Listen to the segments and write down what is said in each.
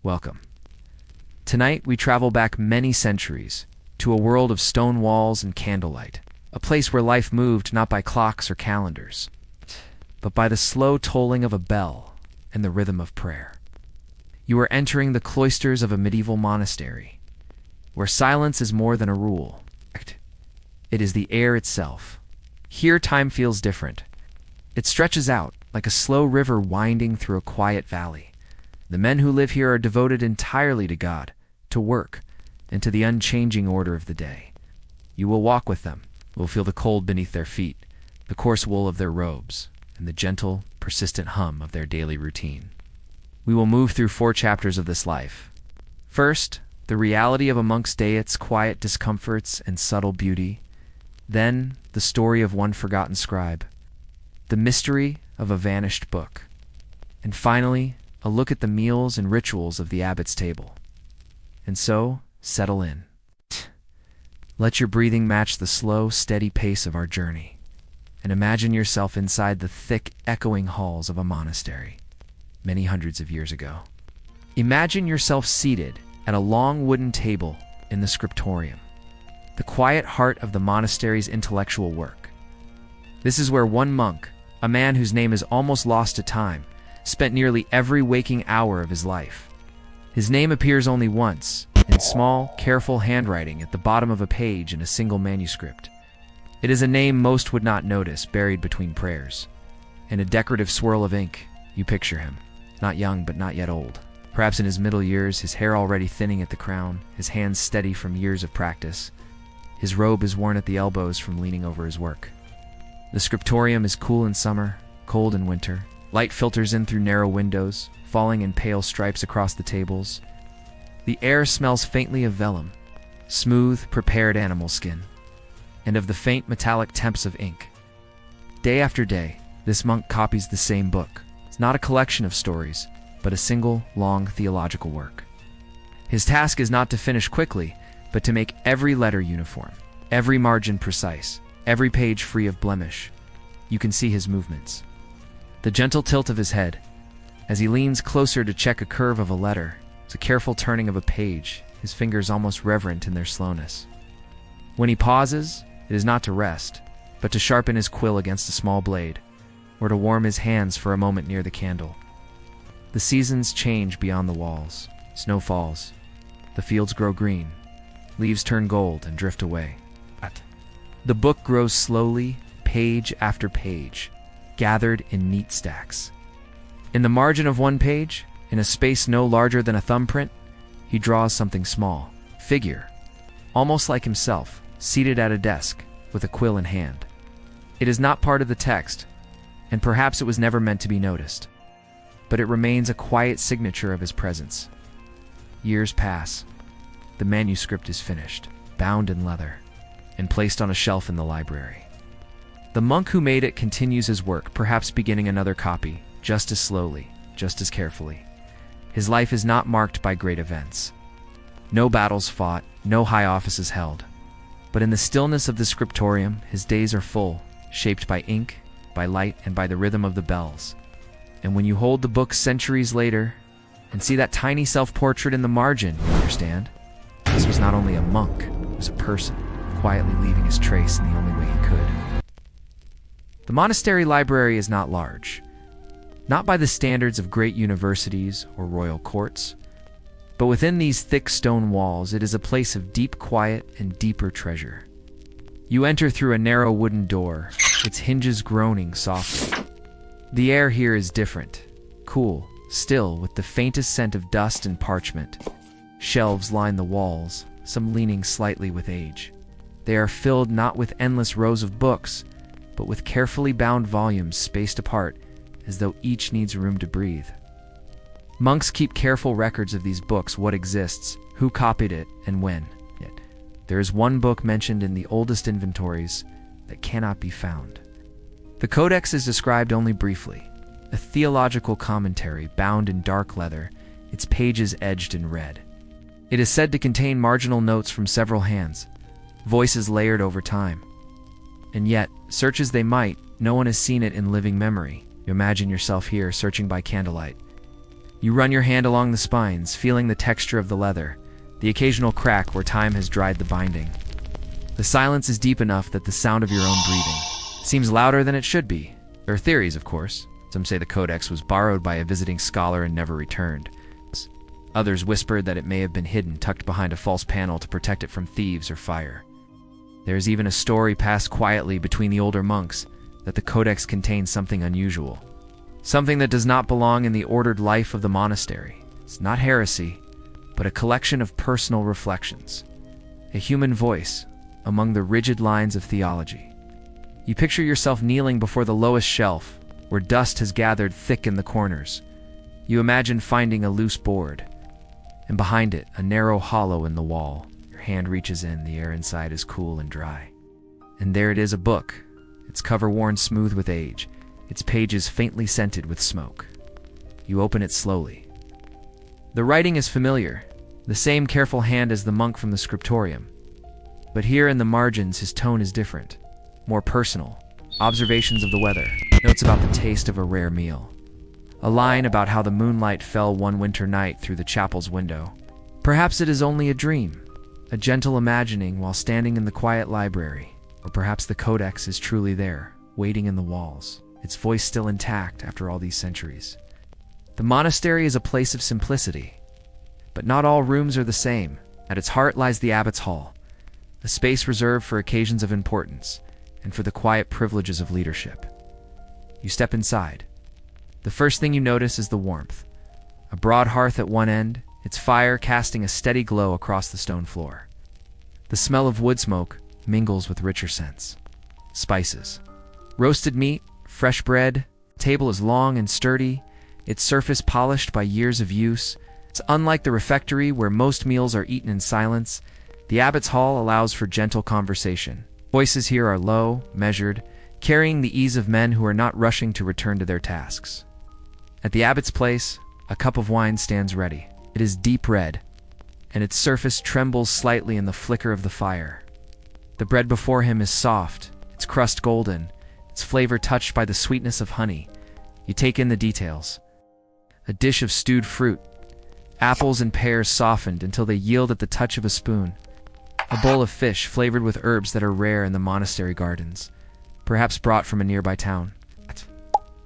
Welcome. Tonight we travel back many centuries to a world of stone walls and candlelight, a place where life moved not by clocks or calendars, but by the slow tolling of a bell and the rhythm of prayer. You are entering the cloisters of a medieval monastery, where silence is more than a rule. It is the air itself. Here time feels different. It stretches out like a slow river winding through a quiet valley. The men who live here are devoted entirely to God, to work, and to the unchanging order of the day. You will walk with them, will feel the cold beneath their feet, the coarse wool of their robes, and the gentle, persistent hum of their daily routine. We will move through 4 chapters of this life. First, the reality of a monk's day, its quiet discomforts and subtle beauty. Then, the story of one forgotten scribe, the mystery of a vanished book. And finally, a look at the meals and rituals of the abbot's table. And so, settle in. Let your breathing match the slow, steady pace of our journey, and imagine yourself inside the thick, echoing halls of a monastery, many hundreds of years ago. Imagine yourself seated at a long wooden table in the scriptorium, the quiet heart of the monastery's intellectual work. This is where one monk, a man whose name is almost lost to time, spent nearly every waking hour of his life. His name appears only once, in small, careful handwriting at the bottom of a page in a single manuscript. It is a name most would not notice, buried between prayers. In a decorative swirl of ink, you picture him, not young but not yet old. Perhaps in his middle years, his hair already thinning at the crown, his hands steady from years of practice. His robe is worn at the elbows from leaning over his work. The scriptorium is cool in summer, cold in winter. Light filters in through narrow windows, falling in pale stripes across the tables. The air smells faintly of vellum, smooth, prepared animal skin, and of the faint metallic temps of ink. Day after day, this monk copies the same book. It's not a collection of stories, but a single, long theological work. His task is not to finish quickly, but to make every letter uniform, every margin precise, every page free of blemish. You can see his movements. The gentle tilt of his head, as he leans closer to check a curve of a letter, it's a careful turning of a page, his fingers almost reverent in their slowness. When he pauses, it is not to rest, but to sharpen his quill against a small blade, or to warm his hands for a moment near the candle. The seasons change beyond the walls. Snow falls. The fields grow green. Leaves turn gold and drift away. The book grows slowly, page after page, gathered in neat stacks. In the margin of one page, in a space no larger than a thumbprint, he draws something small, figure, almost like himself, seated at a desk, with a quill in hand. It is not part of the text, and perhaps it was never meant to be noticed, but it remains a quiet signature of his presence. Years pass. The manuscript is finished, bound in leather, and placed on a shelf in the library. The monk who made it continues his work, perhaps beginning another copy, just as slowly, just as carefully. His life is not marked by great events. No battles fought, no high offices held. But in the stillness of the scriptorium, his days are full, shaped by ink, by light, and by the rhythm of the bells. And when you hold the book centuries later, and see that tiny self-portrait in the margin, you understand? This was not only a monk, it was a person, quietly leaving his trace in the only way he could. The monastery library is not large, not by the standards of great universities or royal courts, but within these thick stone walls it is a place of deep quiet and deeper treasure. You enter through a narrow wooden door, its hinges groaning softly. The air here is different, cool, still, with the faintest scent of dust and parchment. Shelves line the walls, some leaning slightly with age. They are filled not with endless rows of books, but with carefully bound volumes spaced apart, as though each needs room to breathe. Monks keep careful records of these books, what exists, who copied it, and when. There is one book mentioned in the oldest inventories that cannot be found. The Codex is described only briefly, a theological commentary bound in dark leather, its pages edged in red. It is said to contain marginal notes from several hands, voices layered over time. And yet, search as they might, no one has seen it in living memory. You imagine yourself here, searching by candlelight. You run your hand along the spines, feeling the texture of the leather, the occasional crack where time has dried the binding. The silence is deep enough that the sound of your own breathing seems louder than it should be. There are theories, of course. Some say the codex was borrowed by a visiting scholar and never returned. Others whispered that it may have been hidden, tucked behind a false panel to protect it from thieves or fire. There is even a story passed quietly between the older monks that the codex contains something unusual, something that does not belong in the ordered life of the monastery. It's not heresy, but a collection of personal reflections, a human voice among the rigid lines of theology. You picture yourself kneeling before the lowest shelf, where dust has gathered thick in the corners. You imagine finding a loose board, and behind it, a narrow hollow in the wall. Your hand reaches in, the air inside is cool and dry. And there it is, a book, its cover worn smooth with age, its pages faintly scented with smoke. You open it slowly. The writing is familiar, the same careful hand as the monk from the scriptorium. But here in the margins, his tone is different, more personal. Observations of the weather, notes about the taste of a rare meal, a line about how the moonlight fell one winter night through the chapel's window. Perhaps it is only a dream, a gentle imagining while standing in the quiet library. Or perhaps the codex is truly there, waiting in the walls, its voice still intact after all these centuries. The monastery is a place of simplicity, but not all rooms are the same. At its heart lies the abbot's hall, a space reserved for occasions of importance and for the quiet privileges of leadership. You step inside. The first thing you notice is the warmth. A broad hearth at one end, its fire casting a steady glow across the stone floor. The smell of wood smoke mingles with richer scents. Spices. Roasted meat, fresh bread. The table is long and sturdy, its surface polished by years of use. It's unlike the refectory where most meals are eaten in silence. The abbot's hall allows for gentle conversation. Voices here are low, measured, carrying the ease of men who are not rushing to return to their tasks. At the abbot's place, a cup of wine stands ready. It is deep red, and its surface trembles slightly in the flicker of the fire. The bread before him is soft, its crust golden, its flavor touched by the sweetness of honey. You take in the details. A dish of stewed fruit, apples and pears softened until they yield at the touch of a spoon. A bowl of fish flavored with herbs that are rare in the monastery gardens, perhaps brought from a nearby town.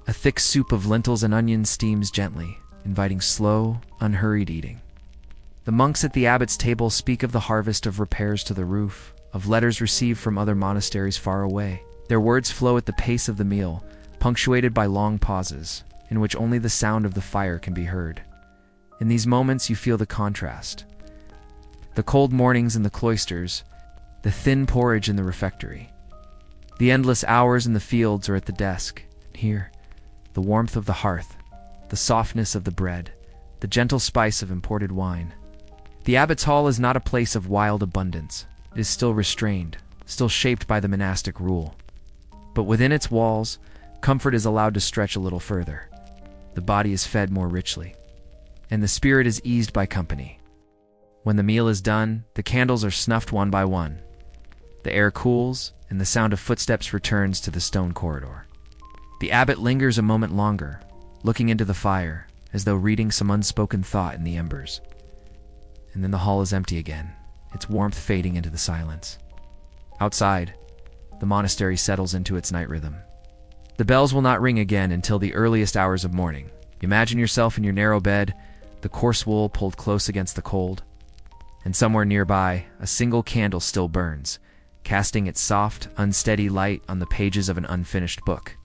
A thick soup of lentils and onions steams gently, inviting slow, unhurried eating. The monks at the abbot's table speak of the harvest of repairs to the roof, of letters received from other monasteries far away. Their words flow at the pace of the meal, punctuated by long pauses, in which only the sound of the fire can be heard. In these moments you feel the contrast. The cold mornings in the cloisters, the thin porridge in the refectory, the endless hours in the fields or at the desk. Here, the warmth of the hearth, the softness of the bread, the gentle spice of imported wine. The abbot's hall is not a place of wild abundance. It is still restrained, still shaped by the monastic rule. But within its walls, comfort is allowed to stretch a little further. The body is fed more richly, and the spirit is eased by company. When the meal is done, the candles are snuffed one by one. The air cools, and the sound of footsteps returns to the stone corridor. The abbot lingers a moment longer, looking into the fire, as though reading some unspoken thought in the embers. And then the hall is empty again, its warmth fading into the silence. Outside, the monastery settles into its night rhythm. The bells will not ring again until the earliest hours of morning. Imagine yourself in your narrow bed, the coarse wool pulled close against the cold, and somewhere nearby, a single candle still burns, casting its soft, unsteady light on the pages of an unfinished book.